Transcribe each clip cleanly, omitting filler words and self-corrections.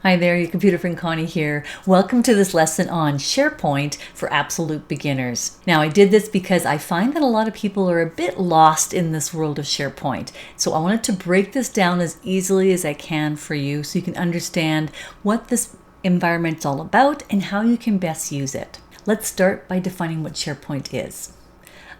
Hi there, your computer friend Connie here. Welcome to this lesson on SharePoint for absolute beginners. Now, I did this because I find that a lot of people are a bit lost in this world of SharePoint. So I wanted to break this down as easily as I can for you so you can understand what this environment's all about and how you can best use it. Let's start by defining what SharePoint is.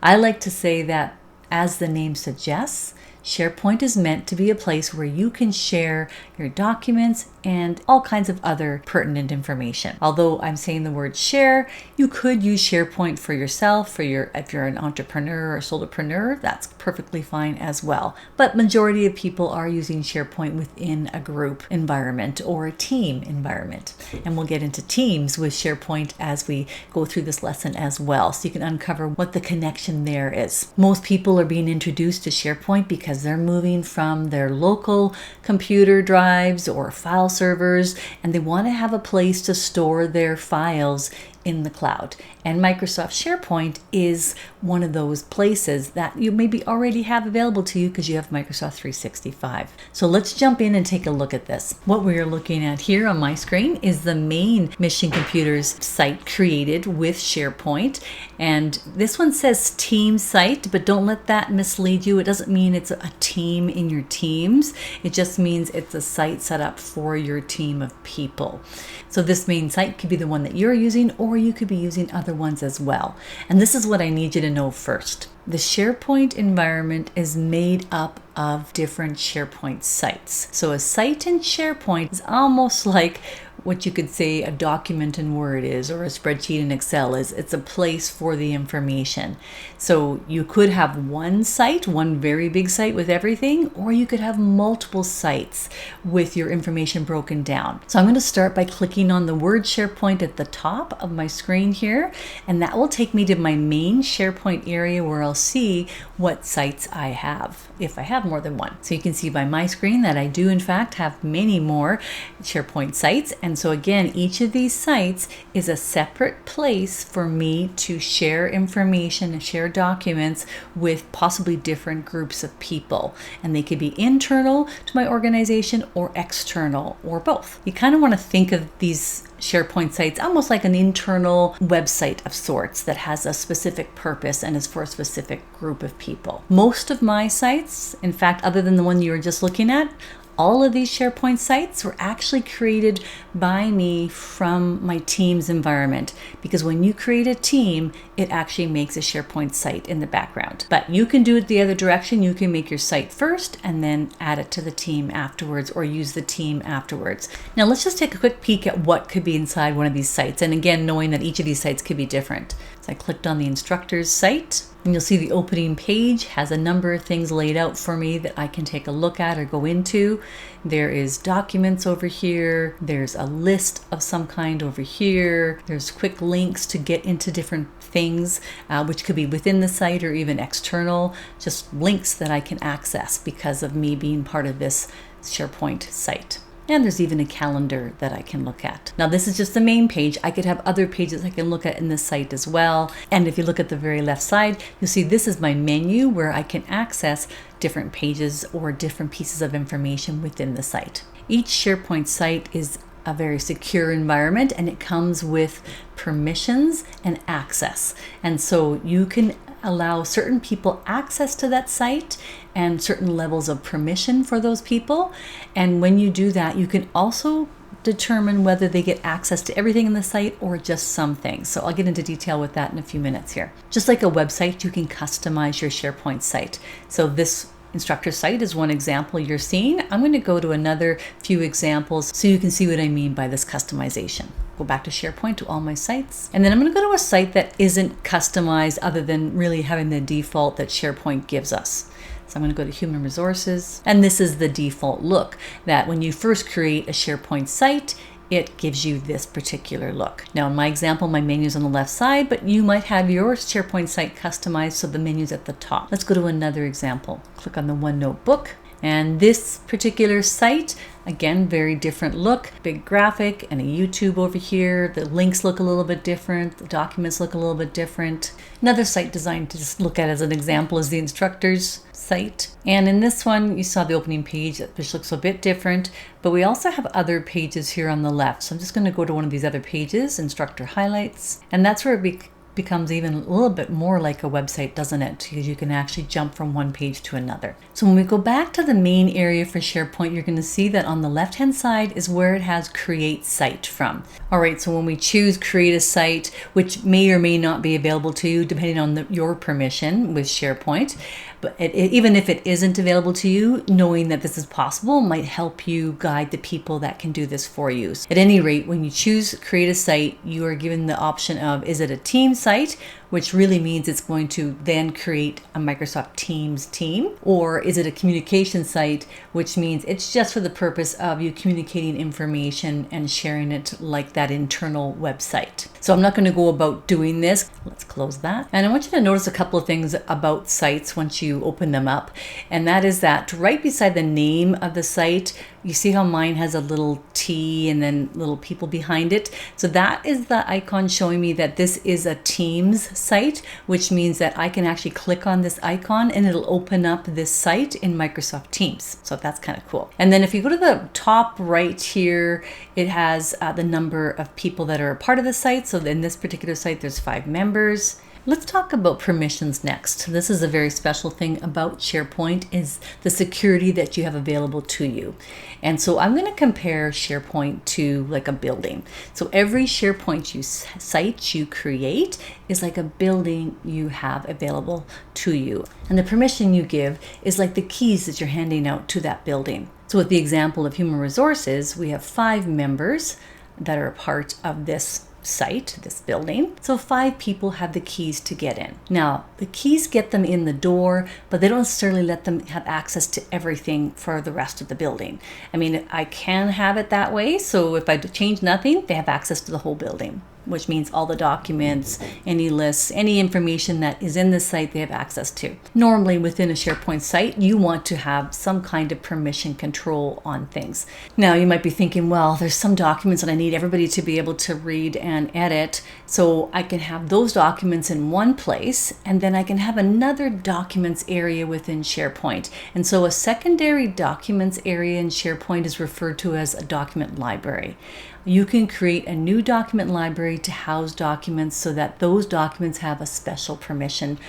I like to say that, as the name suggests, SharePoint is meant to be a place where you can share your documents and all kinds of other pertinent information. Although I'm saying the word share, you could use SharePoint for yourself, if you're an entrepreneur or solopreneur, that's perfectly fine as well. But majority of people are using SharePoint within a group environment or a team environment. And we'll get into teams with SharePoint as we go through this lesson as well, so you can uncover what the connection there is. Most people are being introduced to SharePoint because they're moving from their local computer drives or file servers, and they want to have a place to store their files in the cloud. And Microsoft SharePoint is one of those places that you maybe already have available to you because you have Microsoft 365. So let's jump in and take a look at this. What we are looking at here on my screen is the main Mission Computers site created with SharePoint. And this one says team site, but don't let that mislead you. It doesn't mean it's a team in your teams. It just means it's a site set up for your team of people. So this main site could be the one that you're using, or you could be using other ones as well. And this is what I need you to know first. The SharePoint environment is made up of different SharePoint sites. So a site in SharePoint is almost like what you could say a document in Word is, or a spreadsheet in Excel is. It's a place for the information. So you could have one site, one very big site with everything, or you could have multiple sites with your information broken down. So I'm going to start by clicking on the word SharePoint at the top of my screen here, and that will take me to my main SharePoint area where I'll see what sites I have, if I have more than one. So you can see by my screen that I do in fact have many more SharePoint sites. And so again, each of these sites is a separate place for me to share information and share documents with possibly different groups of people. And they could be internal to my organization or external, or both. You kind of want to think of these SharePoint sites almost like an internal website of sorts that has a specific purpose and is for a specific group of people. Most of my sites, in fact, other than the one you were just looking at, all of these SharePoint sites were actually created by me from my team's environment, because when you create a team, it actually makes a SharePoint site in the background. But you can do it the other direction. You can make your site first and then add it to the team afterwards, or use the team afterwards. Now let's just take a quick peek at what could be inside one of these sites. And again, knowing that each of these sites could be different. So I clicked on the instructor's site, and you'll see the opening page has a number of things laid out for me that I can take a look at or go into. There is documents over here. There's a list of some kind over here. There's quick links to get into different things, which could be within the site or even external, just links that I can access because of me being part of this SharePoint site. And there's even a calendar that I can look at. Now this is just the main page. I could have other pages I can look at in this site as well. And if you look at the very left side, you'll see this is my menu where I can access different pages or different pieces of information within the site. Each SharePoint site is a very secure environment, and it comes with permissions and access. And so you can allow certain people access to that site and certain levels of permission for those people. And when you do that, you can also determine whether they get access to everything in the site or just some things. So I'll get into detail with that in a few minutes here. Just like a website, you can customize your SharePoint site. So this instructor site is one example you're seeing. I'm going to go to another few examples so you can see what I mean by this customization. Go back to SharePoint, to all my sites. And then I'm going to go to a site that isn't customized other than really having the default that SharePoint gives us. So I'm going to go to Human Resources. And this is the default look that when you first create a SharePoint site, it gives you this particular look. Now in my example, my menu's on the left side, but you might have your SharePoint site customized so the menu's at the top. Let's go to another example. Click on the OneNote book. And this particular site, again, very different look, big graphic and a YouTube over here. The links look a little bit different. The documents look a little bit different. Another site designed to just look at as an example is the instructor's site. And in this one, you saw the opening page, which looks a bit different, but we also have other pages here on the left. So I'm just going to go to one of these other pages, instructor highlights, and that's where it becomes even a little bit more like a website, doesn't it? Because you can actually jump from one page to another. So when we go back to the main area for SharePoint, you're going to see that on the left hand side is where it has create site from. All right, so when we choose create a site, which may or may not be available to you depending on your permission with SharePoint, but even if it isn't available to you, knowing that this is possible might help you guide the people that can do this for you. At any rate, when you choose create a site, you are given the option of, is it a team site, which really means it's going to then create a Microsoft Teams team, or is it a communication site, which means it's just for the purpose of you communicating information and sharing it like that internal website. So I'm not going to go about doing this. Let's close that. And I want you to notice a couple of things about sites once you open them up. And that is that right beside the name of the site, you see how mine has a little T and then little people behind it. So that is the icon showing me that this is a Teams site, which means that I can actually click on this icon and it'll open up this site in Microsoft Teams. So that's kind of cool. And then if you go to the top right here, it has the number of people that are a part of the site. So in this particular site, there's 5 members. Let's talk about permissions next. This is a very special thing about SharePoint, is the security that you have available to you. And so I'm going to compare SharePoint to like a building. So every SharePoint site you create is like a building you have available to you. And the permission you give is like the keys that you're handing out to that building. So with the example of human resources, we have 5 members that are a part of this site, this building. So 5 people have the keys to get in. Now, the keys get them in the door, but they don't necessarily let them have access to everything for the rest of the building. I mean, I can have it that way. So if I change nothing, they have access to the whole building, which means all the documents, any lists, any information that is in the site, they have access to. Normally within a SharePoint site, you want to have some kind of permission control on things. Now you might be thinking, well, there's some documents that I need everybody to be able to read and edit. So I can have those documents in one place, and then I can have another documents area within SharePoint. And so a secondary documents area in SharePoint is referred to as a document library. You can create a new document library to house documents so that those documents have a special permission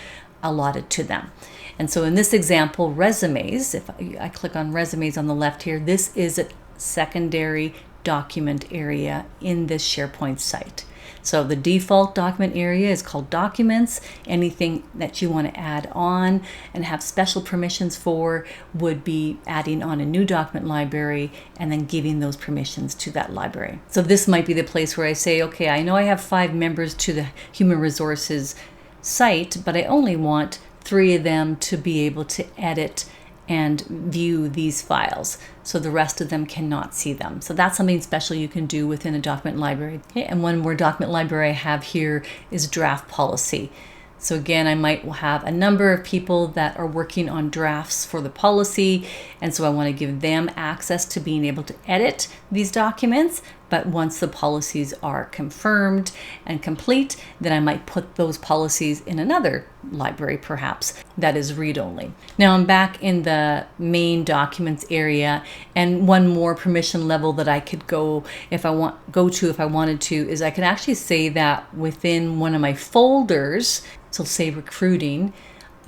allotted to them. And so in this example, resumes, if I click on resumes on the left here, this is a secondary document area in this SharePoint site. So the default document area is called documents. Anything that you want to add on and have special permissions for would be adding on a new document library and then giving those permissions to that library. So this might be the place where I say, okay, I know I have 5 members to the human resources site, but I only want 3 of them to be able to edit and view these files, so the rest of them cannot see them. So that's something special you can do within a document library. Okay, and one more document library I have here is draft policy. So again, I might have a number of people that are working on drafts for the policy, and so I want to give them access to being able to edit these documents. But once the policies are confirmed and complete, then I might put those policies in another library, perhaps, that is read-only. Now I'm back in the main documents area, and one more permission level that I could go if I wanted to is I could actually say that within one of my folders, so say recruiting,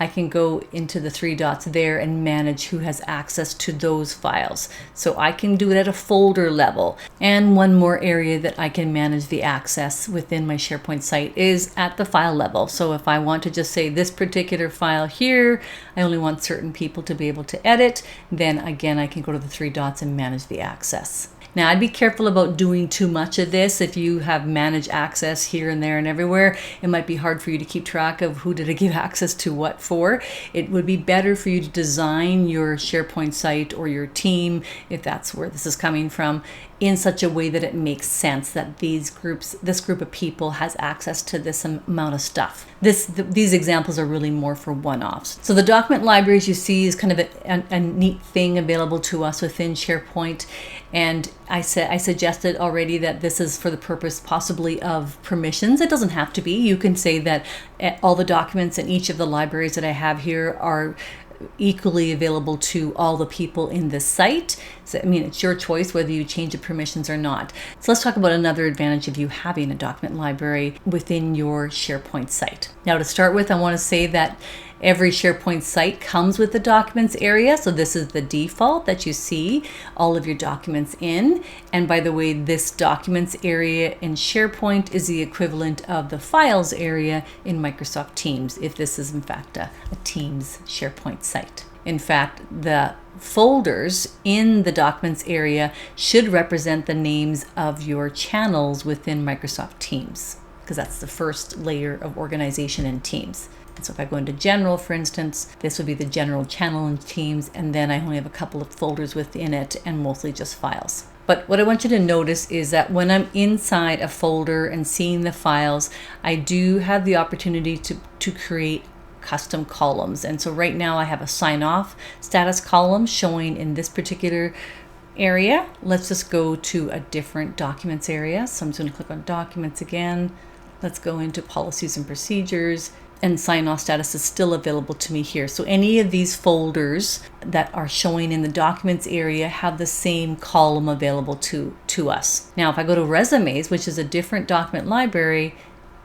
I can go into the 3 dots there and manage who has access to those files. So I can do it at a folder level. And one more area that I can manage the access within my SharePoint site is at the file level. So if I want to just say this particular file here, I only want certain people to be able to edit, then again, I can go to the 3 dots and manage the access. Now, I'd be careful about doing too much of this. If you have managed access here and there and everywhere, it might be hard for you to keep track of who did I give access to what for. It would be better for you to design your SharePoint site or your team, if that's where this is coming from, in such a way that it makes sense that this group of people has access to this amount of stuff. These examples are really more for one-offs. So the document library, as you see, is kind of a neat thing available to us within SharePoint. And I suggested already that this is for the purpose possibly of permissions. It doesn't have to be. You can say that all the documents in each of the libraries that I have here are equally available to all the people in this site. So, I mean, it's your choice whether you change the permissions or not. So let's talk about another advantage of you having a document library within your SharePoint site. Now, to start with, I want to say that every SharePoint site comes with the documents area. So this is the default that you see all of your documents in. And by the way, this documents area in SharePoint is the equivalent of the files area in Microsoft Teams, if this is in fact a Teams SharePoint site. In fact, the folders in the documents area should represent the names of your channels within Microsoft Teams, because that's the first layer of organization in Teams. And so if I go into general, for instance, this would be the general channel in Teams, and then I only have a couple of folders within it and mostly just files. But what I want you to notice is that when I'm inside a folder and seeing the files, I do have the opportunity to create custom columns. And so right now I have a sign off status column showing in this particular area. Let's just go to a different documents area. So I'm just going to click on documents again. Let's go into policies and procedures, and sign off status is still available to me here. So any of these folders that are showing in the documents area have the same column available to us. Now, if I go to resumes, which is a different document library,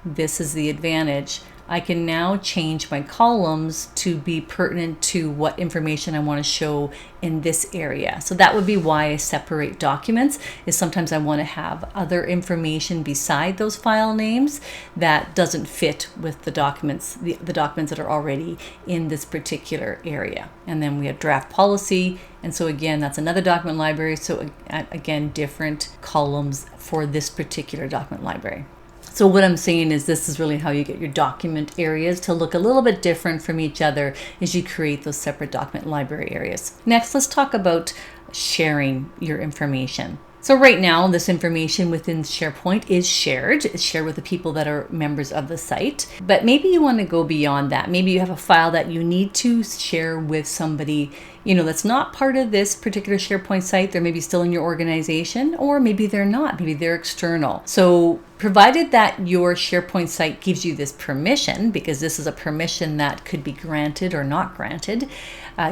this is the advantage. I can now change my columns to be pertinent to what information I want to show in this area. So that would be why I separate documents, is sometimes I want to have other information beside those file names that doesn't fit with the documents, the documents that are already in this particular area. And then we have draft policy. And so again, that's another document library. So again, different columns for this particular document library. So what I'm saying is this is really how you get your document areas to look a little bit different from each other as you create those separate document library areas. Next, let's talk about sharing your information. So right now, this information within SharePoint is shared. It's shared with the people that are members of the site. But maybe you want to go beyond that. Maybe you have a file that you need to share with somebody, that's not part of this particular SharePoint site. They're maybe still in your organization, or maybe they're not. Maybe they're external. So provided that your SharePoint site gives you this permission, because this is a permission that could be granted or not granted,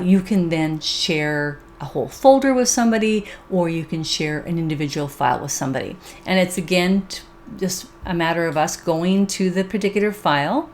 you can then share a whole folder with somebody, or you can share an individual file with somebody. And it's again just a matter of us going to the particular file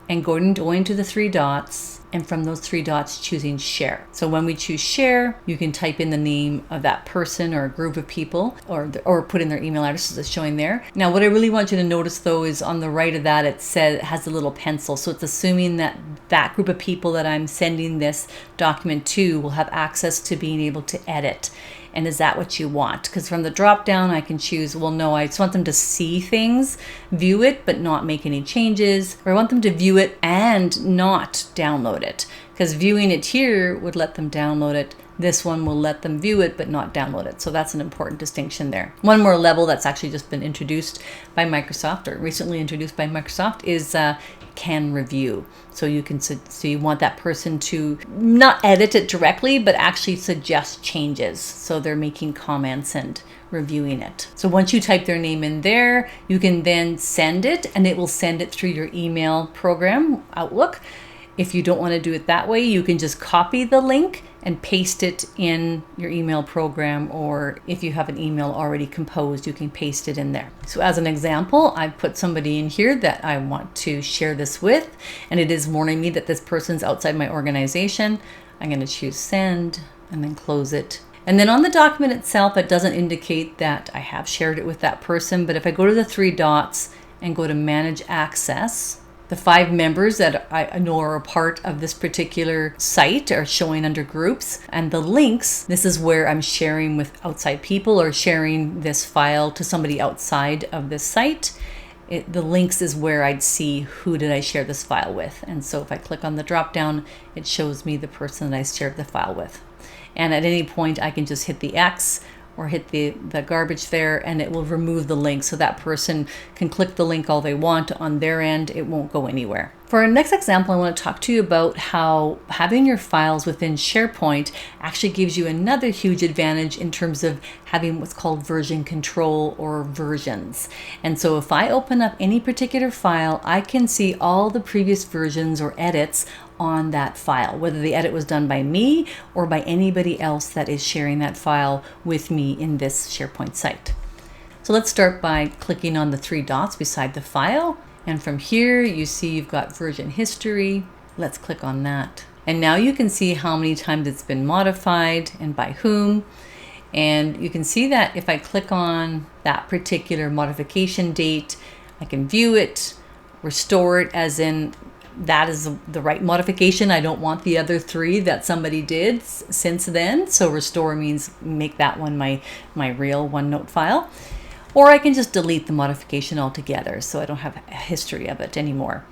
and going to the three dots, and from those three dots choosing share. So when we choose share, you can type in the name of that person or a group of people, or put in their email address as it's showing there. Now what I really want you to notice though is on the right of that it has a little pencil. So it's assuming that that group of people that I'm sending this document to will have access to being able to edit. And is that what you want? Because from the drop down, I can choose, well, no, I just want them to see things, view it, but not make any changes. Or I want them to view it and not download it. Because viewing it here would let them download it. This one will let them view it, but not download it. So that's an important distinction there. One more level that's actually just been introduced by Microsoft, or recently introduced by Microsoft, is can review. So you want that person to not edit it directly, but actually suggest changes. So they're making comments and reviewing it. So once you type their name in there, you can then send it, and it will send it through your email program, Outlook. If you don't want to do it that way, you can just copy the link and paste it in your email program, or if you have an email already composed, you can paste it in there. So as an example, I've put somebody in here that I want to share this with, and it is warning me that this person's outside my organization. I'm going to choose send and then close it. And then on the document itself, it doesn't indicate that I have shared it with that person, but if I go to the three dots and go to manage access, the 5 members that I know are a part of this particular site are showing under groups. And the links, this is where I'm sharing with outside people or sharing this file to somebody outside of this site. The links is where I'd see who did I share this file with. And so if I click on the drop down, it shows me the person that I shared the file with. And at any point, I can just hit the X or hit the garbage there, and it will remove the link so that person can click the link all they want on their end. It won't go anywhere. For our next example, I want to talk to you about how having your files within SharePoint actually gives you another huge advantage in terms of having what's called version control or versions. And so if I open up any particular file, I can see all the previous versions or edits on that file, whether the edit was done by me or by anybody else that is sharing that file with me in this SharePoint site. So let's start by clicking on the three dots beside the file. And from here, you see you've got version history. Let's click on that. And now you can see how many times it's been modified and by whom. And you can see that if I click on that particular modification date, I can view it, restore it as in that is the right modification. I don't want the other three that somebody did since then. So restore means make that one my real OneNote file. Or I can just delete the modification altogether so I don't have a history of it anymore.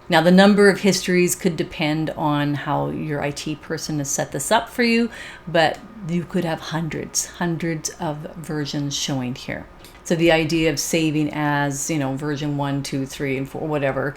Now the number of histories could depend on how your IT person has set this up for you, but you could have hundreds of versions showing here. So the idea of saving as, version 1, 2, 3, and 4, whatever,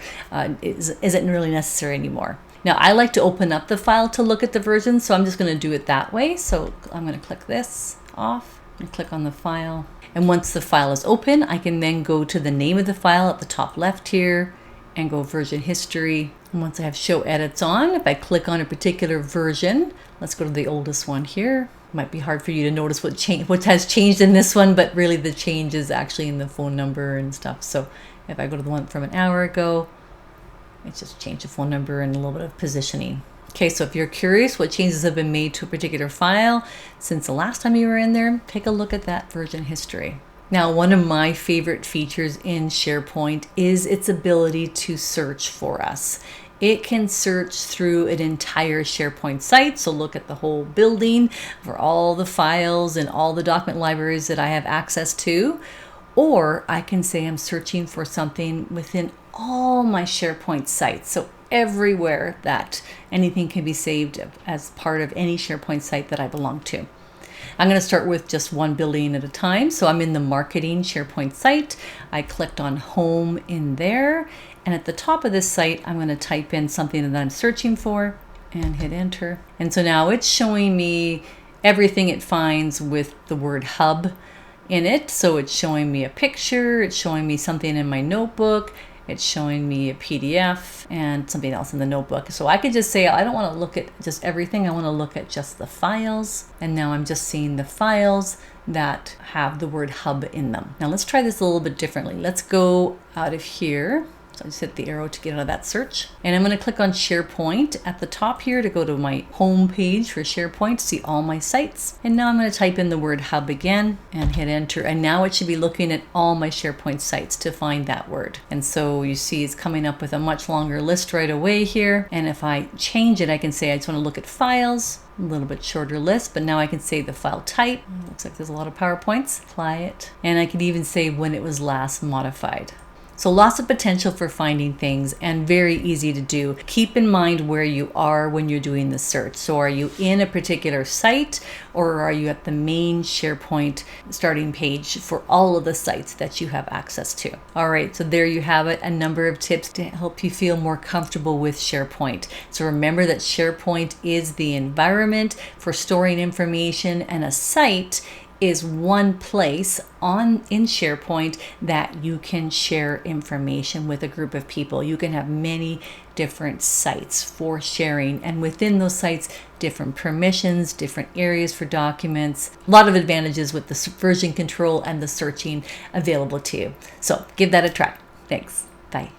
isn't really necessary anymore. Now I like to open up the file to look at the versions, so I'm just going to do it that way. So I'm going to click this off and click on the file. And once the file is open, I can then go to the name of the file at the top left here and go version history. And once I have show edits on, if I click on a particular version, let's go to the oldest one here. It might be hard for you to notice what has changed in this one, but really the change is actually in the phone number and stuff. So if I go to the one from an hour ago, it's just changed the phone number and a little bit of positioning. Okay, so if you're curious what changes have been made to a particular file since the last time you were in there, take a look at that version history. Now, one of my favorite features in SharePoint is its ability to search for us. It can search through an entire SharePoint site, so look at the whole building for all the files and all the document libraries that I have access to. Or I can say I'm searching for something within all my SharePoint sites. So everywhere that anything can be saved as part of any SharePoint site that I belong to. I'm going to start with just one building at a time. So I'm in the marketing SharePoint site. I clicked on home in there. And at the top of this site, I'm going to type in something that I'm searching for and hit enter. And so now it's showing me everything it finds with the word hub in it. So it's showing me a picture. It's showing me something in my notebook. It's showing me a PDF and something else in the notebook. So I could just say, I don't want to look at just everything. I want to look at just the files. And now I'm just seeing the files that have the word hub in them. Now let's try this a little bit differently. Let's go out of here. So I just hit the arrow to get out of that search. And I'm going to click on SharePoint at the top here to go to my home page for SharePoint to see all my sites. And now I'm going to type in the word hub again and hit enter. And now it should be looking at all my SharePoint sites to find that word. And so you see it's coming up with a much longer list right away here. And if I change it, I can say I just want to look at files. A little bit shorter list, but now I can say the file type. Looks like there's a lot of PowerPoints. Apply it. And I can even say when it was last modified. So lots of potential for finding things and very easy to do. Keep in mind where you are when you're doing the search. So are you in a particular site or are you at the main SharePoint starting page for all of the sites that you have access to? All right, so there you have it, a number of tips to help you feel more comfortable with SharePoint. So remember that SharePoint is the environment for storing information, and a site is one place in SharePoint that you can share information with a group of people. You can have many different sites for sharing, and within those sites, different permissions, different areas for documents. A lot of advantages with the version control and the searching available to you. So give that a try. Thanks. Bye.